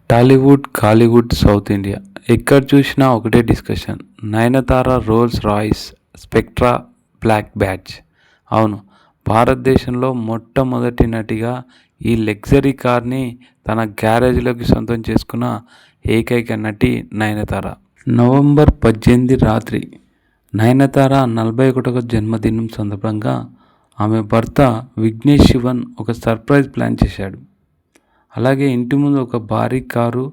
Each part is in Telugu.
టాలీవుడ్, కాలీవుడ్, సౌత్ ఇండియా ఎక్కడ చూసినా ఒకటే discussion. Nayanthara Rolls Royce Spectre black badge. అవును, భారతదేశంలో మొట్టమొదటి నటిగా ఈ లగ్జరీ కార్ని తన గ్యారేజ్లోకి సొంతం చేసుకున్న ఏకైక నటి నయనతార. నవంబర్ 18 రాత్రి నయనతార 41వ జన్మదినం సందర్భంగా ఆమె భర్త విఘ్నేష్ శివన్ ఒక సర్ప్రైజ్ ప్లాన్ చేశాడు. అలాగే ఇంటి ముందు ఒక భారీ కారు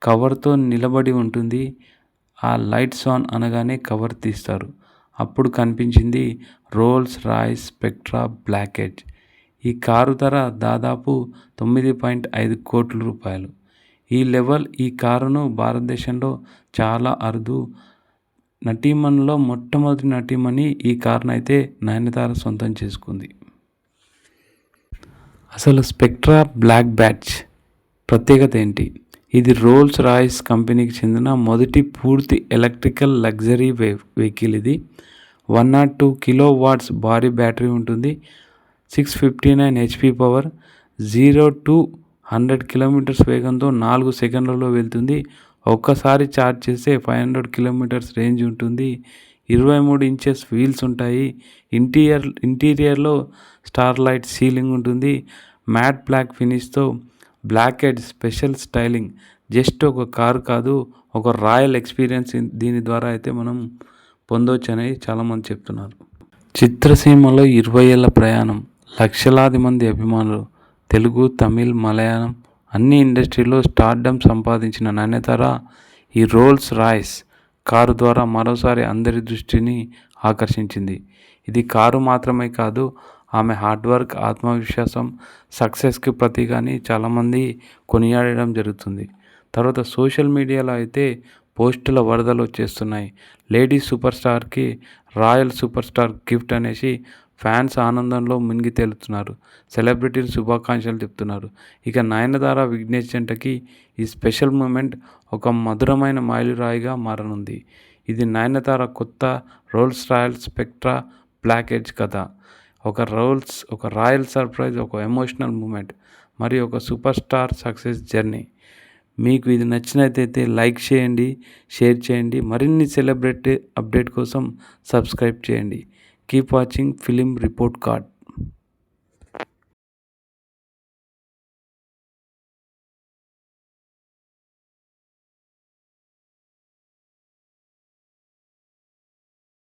కవర్తో నిలబడి ఉంటుంది. ఆ లైట్స్ ఆన్ అనగానే కవర్ తీస్తారు. అప్పుడు కనిపించింది Rolls Royce Spectre black edge. ఈ కారు ధర దాదాపు 9.5 కోట్ల రూపాయలు. ఈ కారును భారతదేశంలో చాలా అరుదు. నటీమణుల్లో మొట్టమొదటి నటీమణి ఈ కారును అయితే నయనతార సొంతం చేసుకుంది. అసలు స్పెక్ట్రా బ్లాక్ బ్యాడ్జ్ ప్రత్యేకత ఏంటి? ఇది రోల్స్ రాయ్స్ కంపెనీకి చెందిన మొదటి పూర్తి ఎలక్ట్రికల్ లగ్జరీ వెహికల్. ఇది 102 కిలోవాట్స్ భారీ బ్యాటరీ ఉంటుంది. 659 HP పవర్. 0 to 100 కిలోమీటర్స్ వేగంతో 4 సెకండ్లలో వెళ్తుంది. ఒక్కసారి ఛార్జ్ చేస్తే 500 కిలోమీటర్స్ రేంజ్ ఉంటుంది. 23 ఇంచెస్ వీల్స్ ఉంటాయి. ఇంటీరియర్లో స్టార్ లైట్ సీలింగ్ ఉంటుంది. మ్యాట్ బ్లాక్ ఫినిష్తో black edge special styling. Just ఒక కారు కాదు, ఒక రాయల్ ఎక్స్పీరియన్స్ దీని ద్వారా అయితే మనం పొందవచ్చు అని చాలామంది చెప్తున్నారు. చిత్రసీమలో 20 ఏళ్ల ప్రయాణం, లక్షలాది మంది అభిమానులు, తెలుగు, తమిళ్, మలయాళం అన్ని ఇండస్ట్రీలో స్టార్డమ్ సంపాదించిన నయనతార ఈ రోల్స్ రాయ్స్ కారు ద్వారా మరోసారి అందరి దృష్టిని ఆకర్షించింది. ఇది కారు మాత్రమే కాదు, ఆమె హార్డ్ వర్క్, ఆత్మవిశ్వాసం, సక్సెస్కి ప్రతీక అని చాలామంది కొనియాడడం జరుగుతుంది. తర్వాత సోషల్ మీడియాలో అయితే పోస్టుల వరదలు వచ్చేస్తున్నాయి. లేడీ సూపర్ స్టార్కి రాయల్ సూపర్ స్టార్ గిఫ్ట్ అనేసి ఫ్యాన్స్ ఆనందంలో మునిగి తేలుతున్నారు. సెలబ్రిటీలు శుభాకాంక్షలు చెప్తున్నారు. ఇక నయనతార విఘ్నేష్ జంటకి ఈ స్పెషల్ మూమెంట్ ఒక మధురమైన మైలురాయిగా మారనుంది. ఇది నయనతార కొత్త Rolls Royal Spectre black edge కథ. ఒక రాయల్ సర్ప్రైజ్, ఒక ఎమోషనల్ మూమెంట్, మరియు ఒక సూపర్ స్టార్ సక్సెస్ జర్నీ. మీకు ఇది నచ్చినట్లయితే లైక్ చేయండి, షేర్ చేయండి. మరిన్ని సెలబ్రిటీ అప్డేట్ కోసం సబ్స్క్రైబ్ చేయండి. Keep watching film report card.